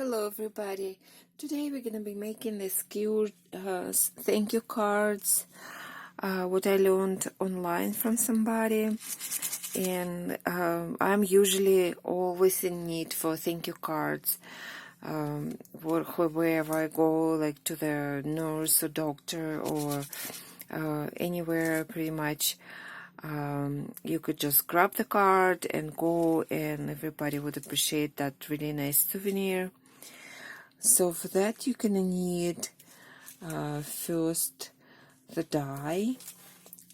Hello everybody. Today we're going to be making these cute thank you cards, what I learned online from somebody, and I'm usually always in need for thank you cards wherever I go, like to the nurse or doctor or anywhere pretty much. You could just grab the card and go, and everybody would appreciate that really nice souvenir. So for that you're gonna need first the die.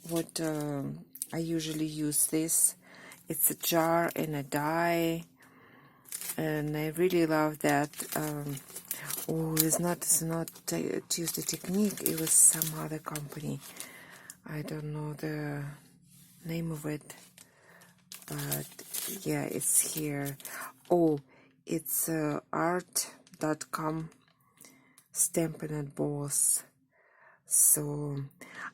What I usually use this. It's a jar and a die, and I really love that. It's not Tuesday Technique. It was some other company. I don't know the name of it, but yeah, it's here. Oh, it's art.com Stampin' Up! Boss. So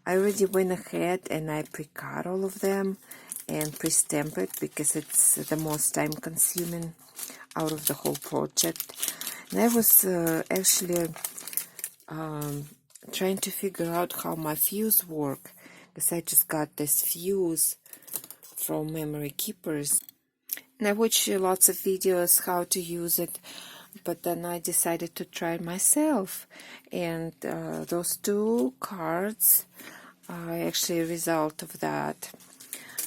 I already went ahead and I pre-cut all of them and pre-stamp it because it's the most time consuming out of the whole project. And I was actually trying to figure out how my fuse work, because I just got this fuse from Memory Keepers. And I watched lots of videos how to use it, but then I decided to try it myself. And those two cards are actually a result of that.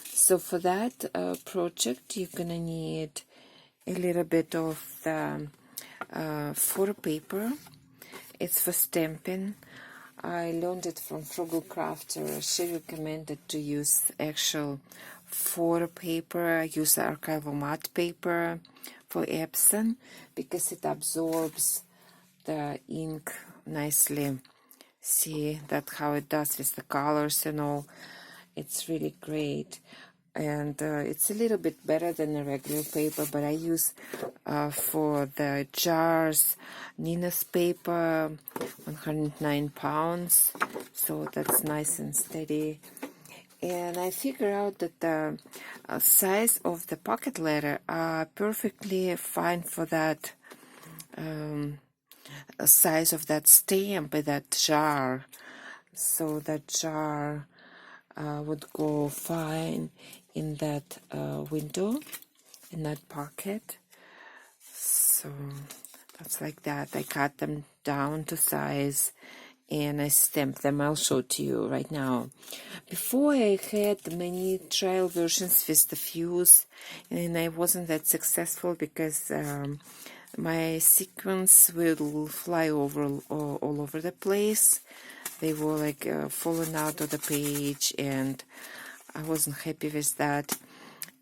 So for that project, you're gonna need a little bit of the photo paper. It's for stamping. I learned it from Frugal Crafter. She recommended to use actual photo paper. I use archival matte paper for Epson because it absorbs the ink nicely. See that how it does with the colors and all. It's really great. And it's a little bit better than a regular paper, but I use for the jars Nina's paper, 109 pounds, so that's nice and steady. And I figure out that the size of the pocket letter are perfectly fine for that size of that stamp, that jar. So that jar would go fine in that window, in that pocket. So that's like that. I cut them down to size and I stamp them. I'll show it to you right now. Before I had many trial versions with the fuse, and I wasn't that successful because my sequins will fly over all over the place. They were like falling out of the page, and I wasn't happy with that.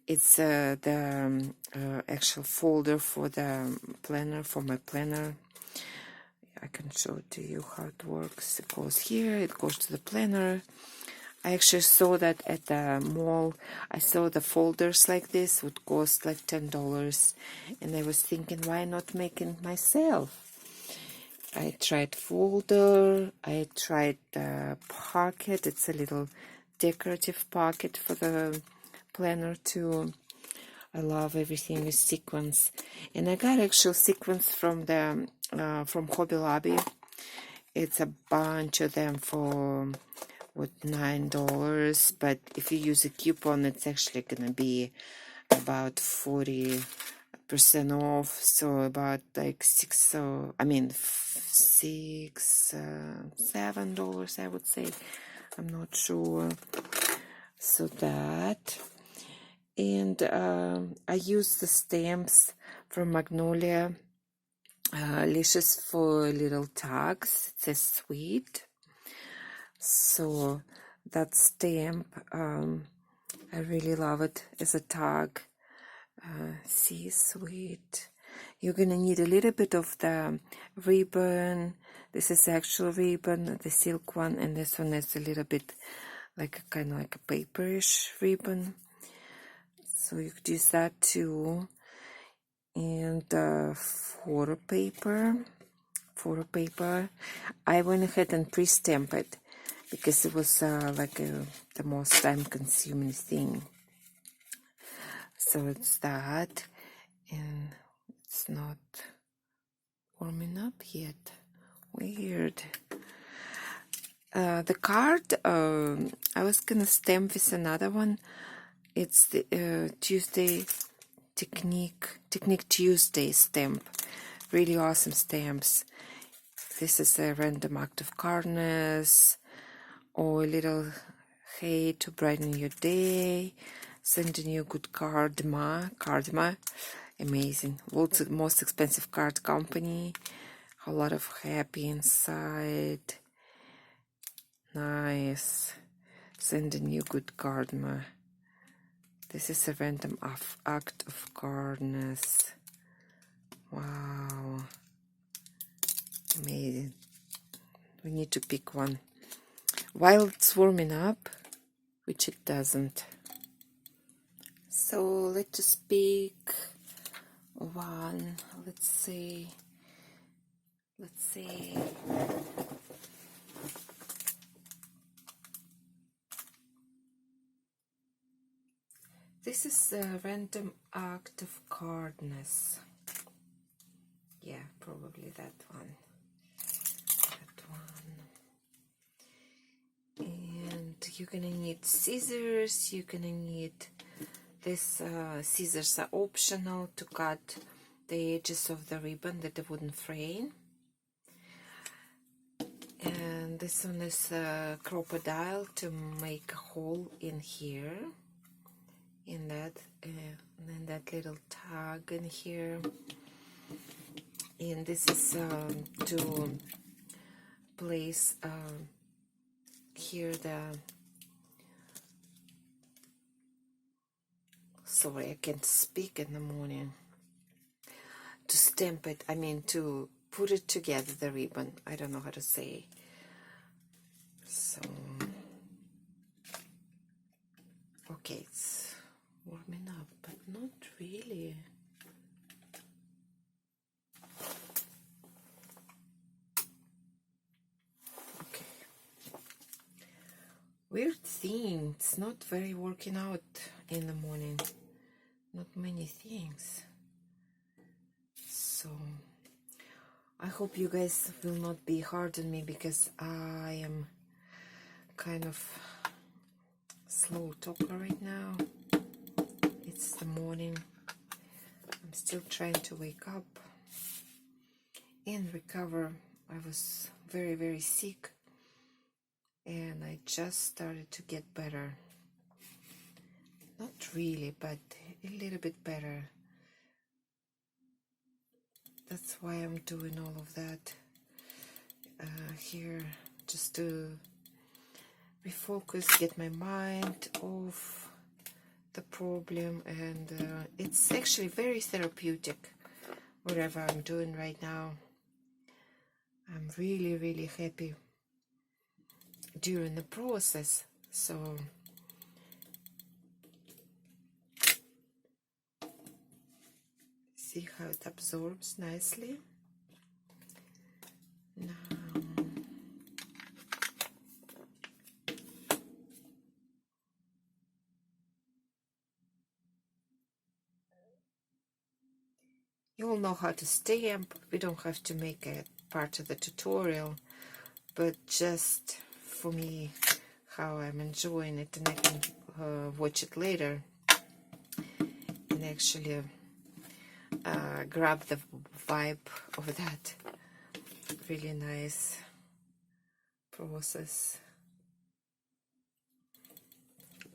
It's the actual folder for the planner, for my planner. I can show it to you how it works. It goes here, it goes to the planner. I actually saw that at the mall. I saw the folders like this would cost like $10, and I was thinking, why not make it myself? I tried folder, I tried the pocket. It's a little decorative pocket for the planner too. I love everything with sequins, and I got actual sequins from the from Hobby Lobby. It's a bunch of them for $9, but if you use a coupon, it's actually gonna be about 40% off, so about like $7, I would say. I'm not sure. So that, and I use the stamps from Magnolia Licious for little tags. It says sweet. So that stamp, I really love it as a tag. See, sweet. You're gonna need a little bit of the ribbon. This is actual ribbon, the silk one, and this one is a little bit like kind of like a paperish ribbon. So you could use that too. And photo paper. I went ahead and pre-stamped it because it was the most time-consuming thing. So it's that, and it's not warming up yet. Weird. The card, I was gonna stamp with another one. It's the Tuesday Technique Tuesday stamp. Really awesome stamps. This is a random act of kindness, or a little hey to brighten your day, sending you good cardma. Amazing. World's most expensive card company. A lot of happy inside. Nice. Sending you good karma. This is a random act of kindness. Wow. Amazing. We need to pick one. While it's warming up, which it doesn't. So let's just pick one. Let's see. This is a random act of kindness. Yeah, probably that one. And you're gonna need scissors. You're gonna need this. Scissors are optional to cut the edges of the ribbon that it wouldn't frame. And this one is a crocodile to make a hole in here, in that, and then that little tag in here. And this is to place here the, sorry, I can't speak in the morning, to stamp it, I mean to put it together, the ribbon, I don't know how to say. So okay, it's warming up, but not really. Okay, weird thing, it's not very working out in the morning, not many things. So I hope you guys will not be hard on me, because I am kind of slow talker right now. It's the morning. I'm still trying to wake up and recover. I was very, very sick, and I just started to get better. Not really, but a little bit better. That's why I'm doing all of that here, just to refocus, get my mind off the problem, and it's actually very therapeutic, whatever I'm doing right now. I'm really, really happy during the process. So see how it absorbs nicely. Now you all know how to stamp. We don't have to make it part of the tutorial, but just for me, how I'm enjoying it, and I can watch it later and actually grab the vibe of that. Really nice process.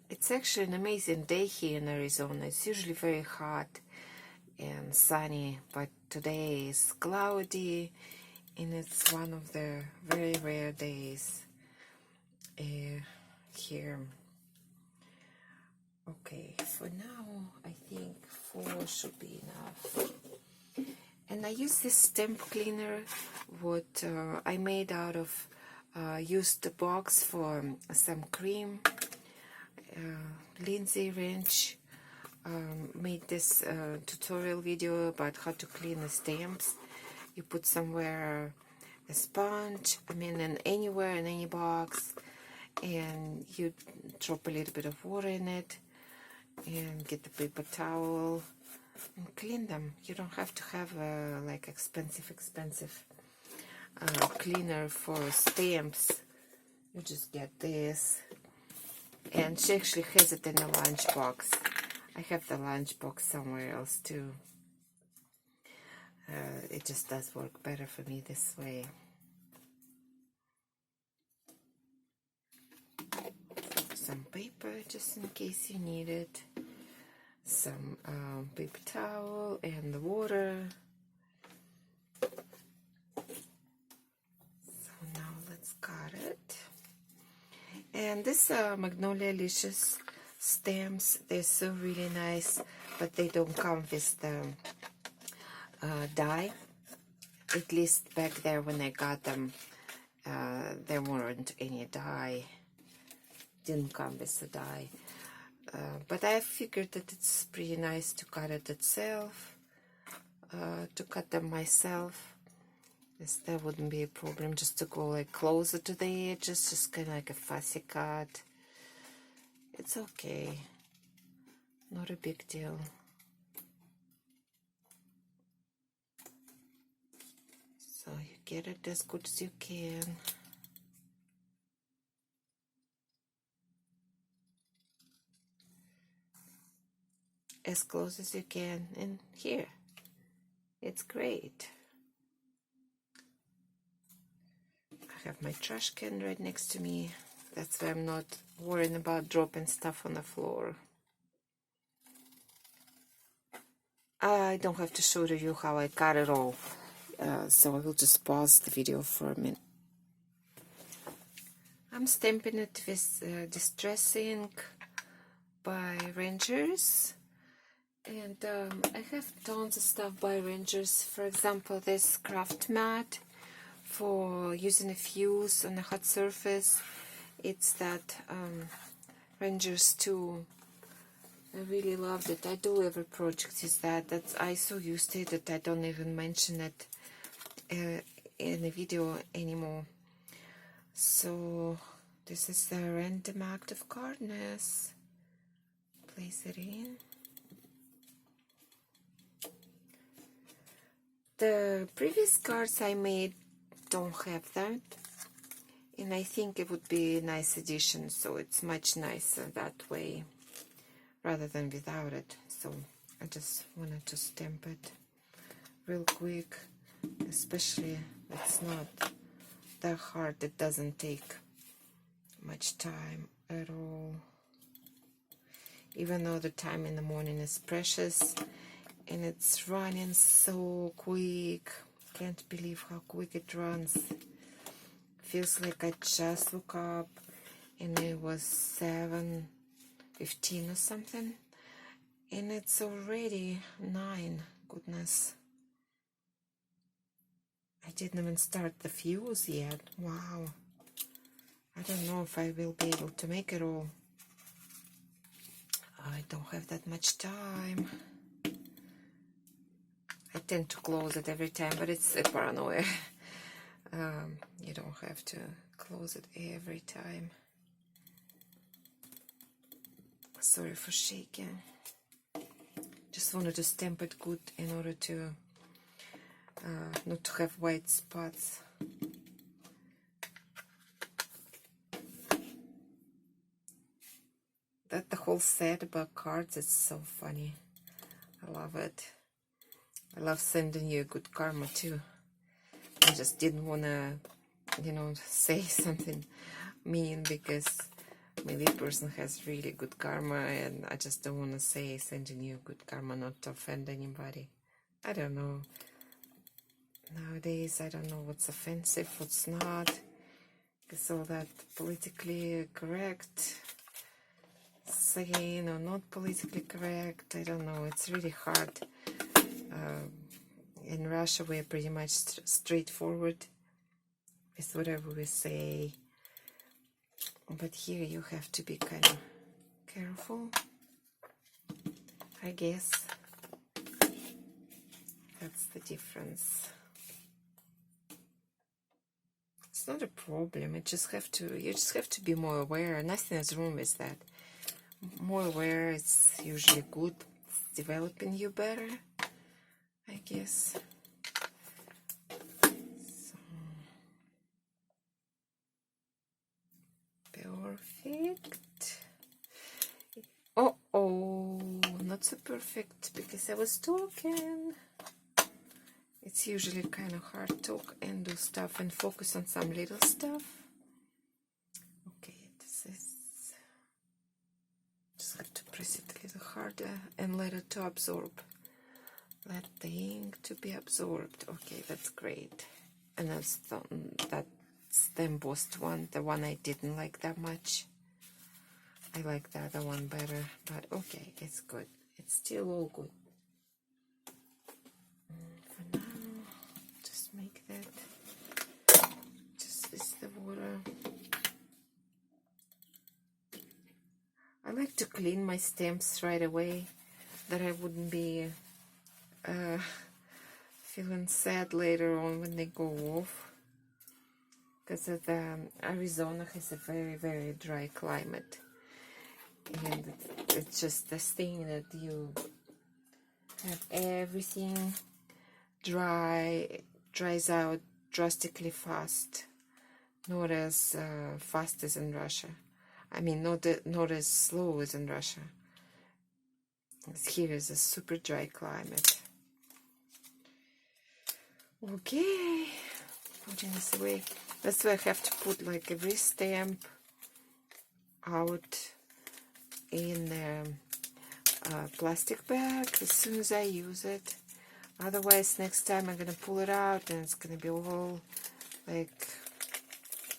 It's actually an amazing day here in Arizona. It's usually very hot and sunny, but today is cloudy, and it's one of the very rare days here. Okay, for now I think 4 should be enough. And I use this stamp cleaner, what I made out of used box for some cream. Lindsay Wrench made this tutorial video about how to clean the stamps. You put somewhere a sponge, I mean anywhere in any box, and you drop a little bit of water in it and get the paper towel and clean them. You don't have to have a like expensive cleaner for stamps. You just get this. And she actually has it in a lunchbox. I have the lunchbox somewhere else too. It just does work better for me this way. Some paper just in case you need it. Some paper towel and the water. So now let's cut it. And this Magnolia Licious stamps, they're so really nice, but they don't come with the die. At least back there when I got them, there weren't any die. Didn't come with the die. But I figured that it's pretty nice to cut it itself, to cut them myself. Yes, that wouldn't be a problem, just to go like closer to the edges, just kind of like a fussy cut. It's okay, not a big deal. So you get it as good as you can. As close as you can, and here, it's great. I have my trash can right next to me. That's why I'm not worrying about dropping stuff on the floor. I don't have to show you how I cut it all, so I will just pause the video for a minute. I'm stamping it with Distress ink by Rangers. And I have tons of stuff by Rangers. For example, this craft mat for using a fuse on a hot surface. It's that Rangers 2. I really loved it. I do every project is that. I so used to it that I don't even mention it in the video anymore. So this is the random act of kindness. Place it in. The previous cards I made don't have that, and I think it would be a nice addition, so it's much nicer that way rather than without it. So I just wanted to stamp it real quick, especially it's not that hard. It doesn't take much time at all, even though the time in the morning is precious. And it's running so quick. Can't believe how quick it runs. Feels like I just woke up and it was 7:15 or something. And it's already 9. Goodness. I didn't even start the fuse yet. Wow. I don't know if I will be able to make it all. I don't have that much time. I tend to close it every time, but it's a paranoia. You don't have to close it every time. Sorry for shaking. Just wanted to stamp it good in order to not to have white spots. That the whole set about cards is so funny. I love it. I love sending you good karma too. I just didn't want to, say something mean because maybe a person has really good karma, and I just don't want to say sending you good karma not to offend anybody. I don't know. Nowadays, I don't know what's offensive, what's not. It's all that politically correct saying or not politically correct. I don't know. It's really hard. In Russia, we're pretty much straightforward with whatever we say. But here you have to be kind of careful, I guess. That's the difference. It's not a problem. You just have to be more aware. Nothing is wrong with that. More aware is usually good. developing you better, I guess. So, perfect. Oh, not so perfect because I was talking. It's usually kind of hard to talk and do stuff and focus on some little stuff. Okay, this is... Just have to press it a little harder and let it to absorb. Let the ink to be absorbed. Okay, that's great. And that's the embossed one, the one I didn't like that much. I like the other one better, but okay, it's good. It's still all good. For now, just make that, just with the water. I like to clean my stamps right away, that I wouldn't be feeling sad later on when they go off. Because Arizona has a very, very dry climate. And it's just this thing that you have everything dries out drastically fast. Not as fast as in Russia. I mean, not as slow as in Russia. Here is a super dry climate. Okay, putting this away. That's why I have to put like every stamp out in a plastic bag as soon as I use it. Otherwise, next time I'm gonna pull it out and it's gonna be all like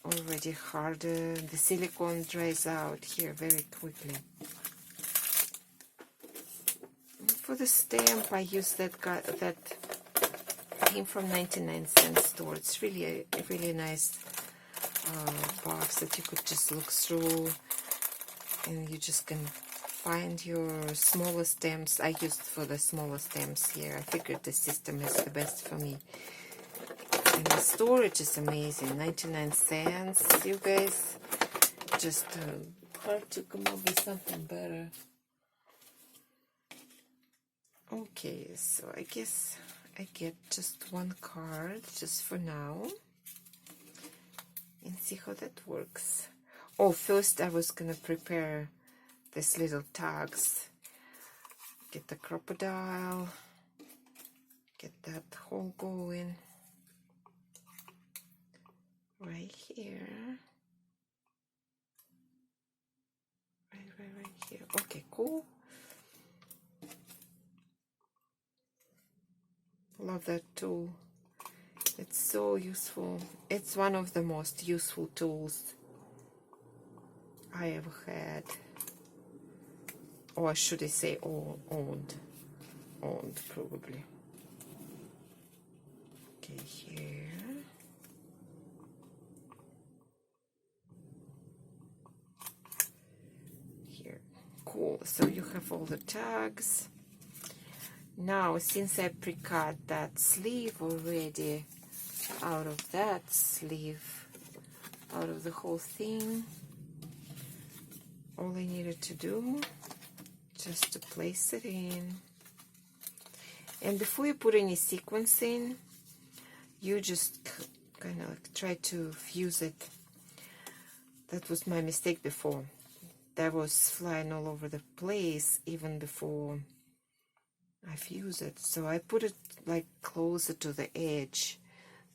already harder. The silicone dries out here very quickly. For the stamp, I use that came from 99-cent store. It's really a really nice box that you could just look through, and you just can find your smaller stamps. I used for the smaller stamps here. I figured the system is the best for me. And the storage is amazing. 99 cents, you guys. Just hard to come up with something better. Okay, so I guess I get just one card just for now and see how that works. Oh, first I was gonna prepare these little tags. Get the crocodile, get that hole going right here. Right here. Okay, cool. Love that tool. It's so useful. It's one of the most useful tools I ever had. Or should I say owned? Owned, probably. Okay, here. Here. Cool. So you have all the tags. Now, since I pre-cut that sleeve already out of that sleeve, out of the whole thing, all I needed to do just to place it in. And before you put any sequins in, you just kind of like try to fuse it. That was my mistake before. That was flying all over the place even before I fuse it. So I put it like closer to the edge,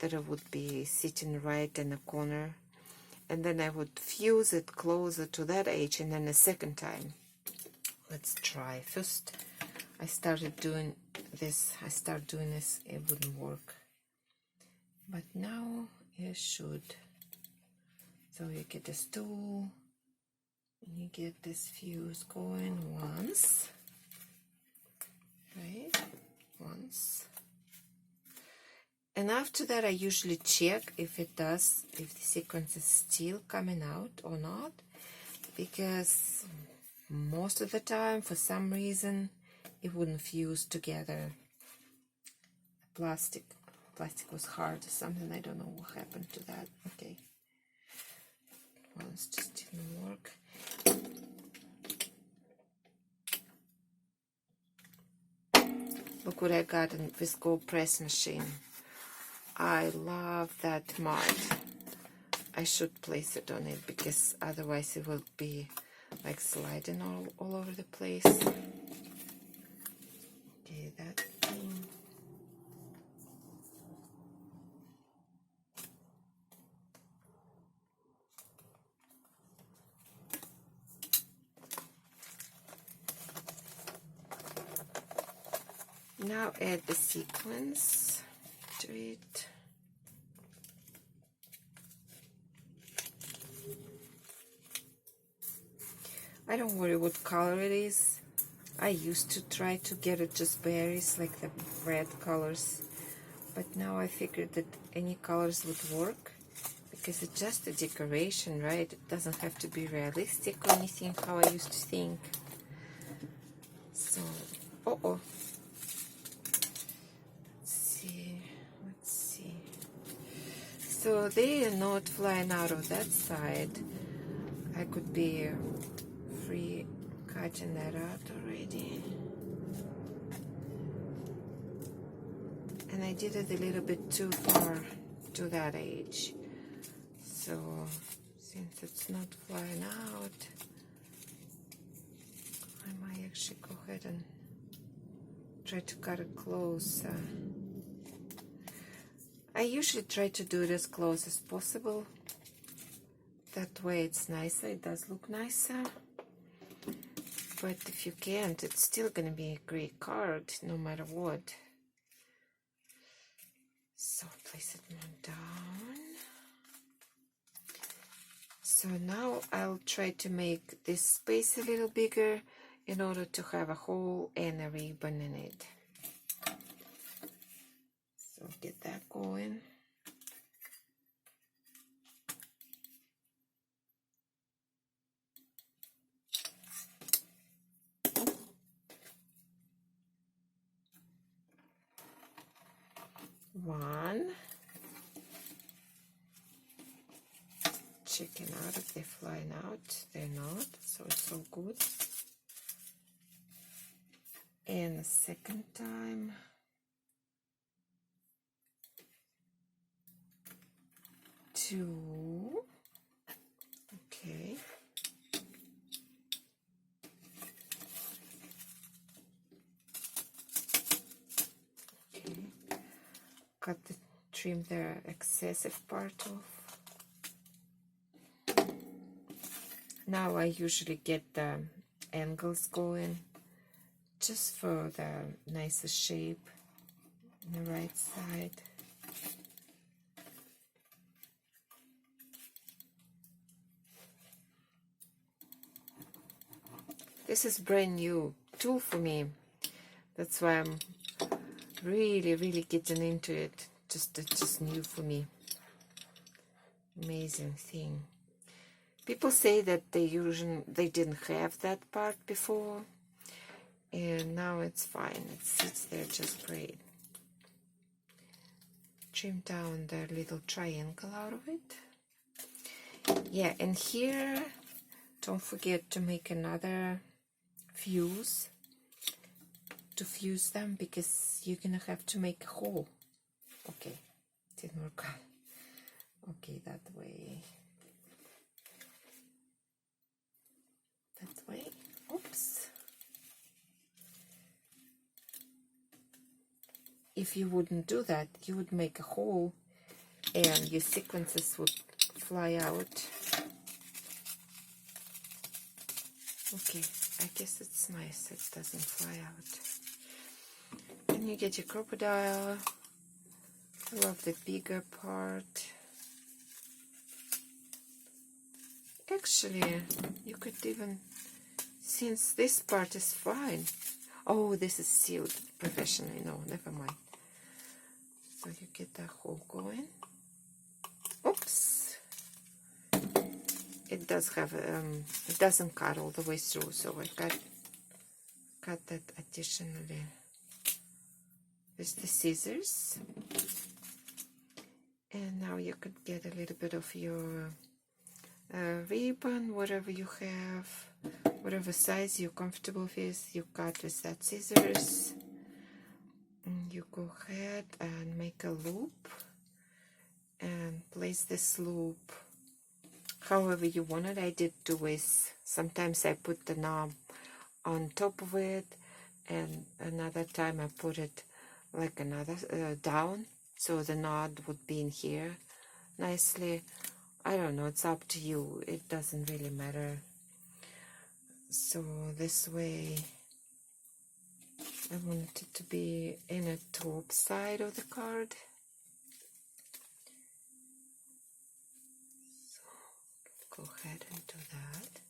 that it would be sitting right in the corner, and then I would fuse it closer to that edge, and then a second time. Let's try. First I started doing this, it wouldn't work, but now it should. So you get this tool and you get this fuse going once, right? Once. And after that I usually check if the sequence is still coming out or not, because most of the time, for some reason, it wouldn't fuse together. Plastic was hard or something. I don't know what happened to that. Okay. Well, it just didn't work. Look what I got in Visco press machine. I love that mud. I should place it on it because otherwise it will be like sliding all over the place. Okay, that thing. Now add the sequins to it. I don't worry what color it is. I used to try to get it just berries, like the red colors. But now I figured that any colors would work because it's just a decoration, right? It doesn't have to be realistic or anything, how I used to think. So, let's see. So they are not flying out of that side. I could be free cutting that out already. And I did it a little bit too far to that edge. So since it's not flying out, I might actually go ahead and try to cut it closer. I usually try to do it as close as possible. That way it's nicer, it does look nicer. But if you can't, it's still going to be a great card, no matter what. So place it more down. So now I'll try to make this space a little bigger in order to have a hole and a ribbon in it. So get that going. One. Checking out if they're flying out. They're not, so it's all good. And the second time. Two. Okay. Cut the trim the excessive part off. Now I usually get the angles going just for the nicest shape on the right side. This is brand new tool for me. That's why I'm really getting into it. It's just new for me. Amazing thing. People say that they didn't have that part before, and now it's fine. It sits there just great. Trim down the little triangle out of it. Yeah, and here, don't forget to make another fuse to fuse them because you're gonna have to make a hole. Okay, didn't work out. Okay, that way. That way. Oops. If you wouldn't do that, you would make a hole and your sequences would fly out. Okay, I guess it's nice it doesn't fly out. Then you get your crocodile. I love the bigger part. Actually, you could even, since this part is fine. Oh, this is sealed professionally. No, never mind. So you get that hole going. Oops. It does have, it doesn't cut all the way through, so I cut that additionally with the scissors. And now you could get a little bit of your ribbon, whatever you have, whatever size you're comfortable with, you cut with that scissors. you go ahead and make a loop and place this loop however you want it. I did two ways. Sometimes I put the knob on top of it, and another time I put it like another down, so the knot would be in here nicely. I don't know, it's up to you, it doesn't really matter. So this way I want it to be in the top side of the card. So go ahead and do that.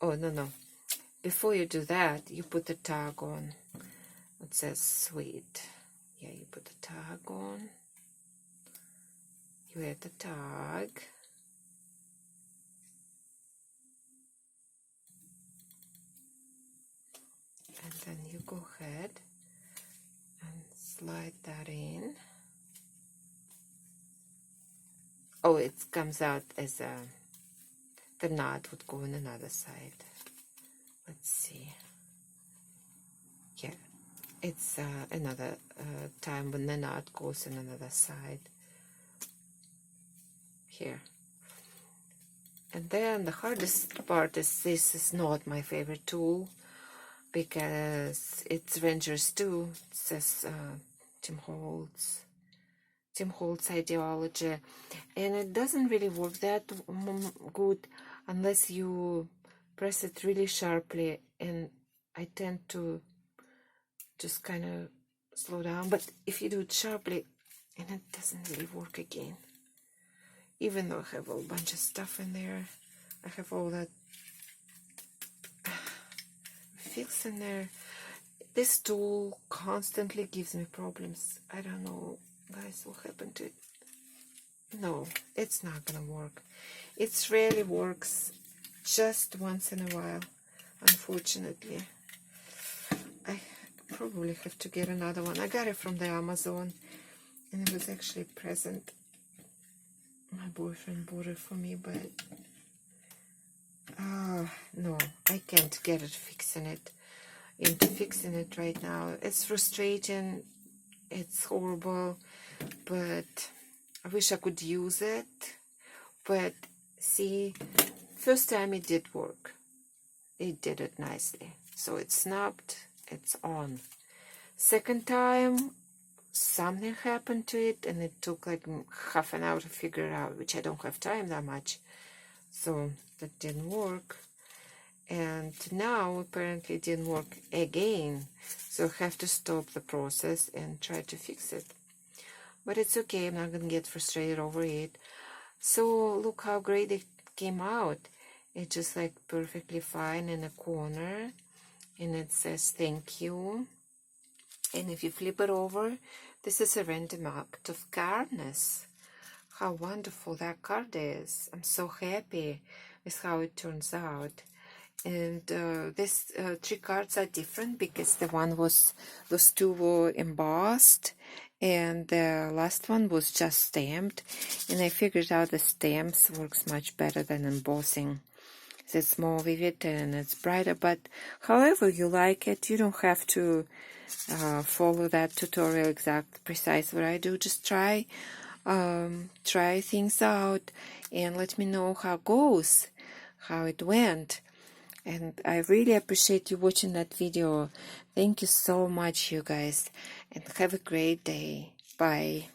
Oh, no. Before you do that, you put the tag on. It says sweet. Yeah, you put the tag on. You add the tag. And then you go ahead and slide that in. Oh, it comes out as a, the knot would go on another side. Let's see. Yeah, it's another time when the knot goes on another side. Here. And then the hardest part is this is not my favorite tool because it's Rangers 2. It says Tim Holtz ideology, and it doesn't really work that good unless you press it really sharply, and I tend to just kind of slow down, but if you do it sharply, and it doesn't really work again. Even though I have a whole bunch of stuff in there, I have all that fix in there. This tool constantly gives me problems. I don't know, guys, what happened to it. No, it's not gonna work. It rarely works, just once in a while, unfortunately. I probably have to get another one. I got it from the Amazon, and it was actually a present. My boyfriend bought it for me, but no, I can't get it fixing it right now. It's frustrating, it's horrible, but I wish I could use it. But see, first time it did work. It did it nicely. So it snapped, it's on. Second time, something happened to it, and it took like half an hour to figure it out, which I don't have time that much. So that didn't work. And now apparently it didn't work again. So I have to stop the process and try to fix it. But it's okay, I'm not going to get frustrated over it. So look how great it came out. It's just like perfectly fine in a corner. And it says thank you. And if you flip it over, this is a random act of kindness. How wonderful that card is. I'm so happy with how it turns out. And these three cards are different because the one was, those two were embossed, and the last one was just stamped. And I figured out the stamps works much better than embossing. It's more vivid and it's brighter, but however you like it, you don't have to follow that tutorial precise what I do. Just try things out and let me know how it goes, how it went. And I really appreciate you watching that video. Thank you so much, you guys, and have a great day. Bye.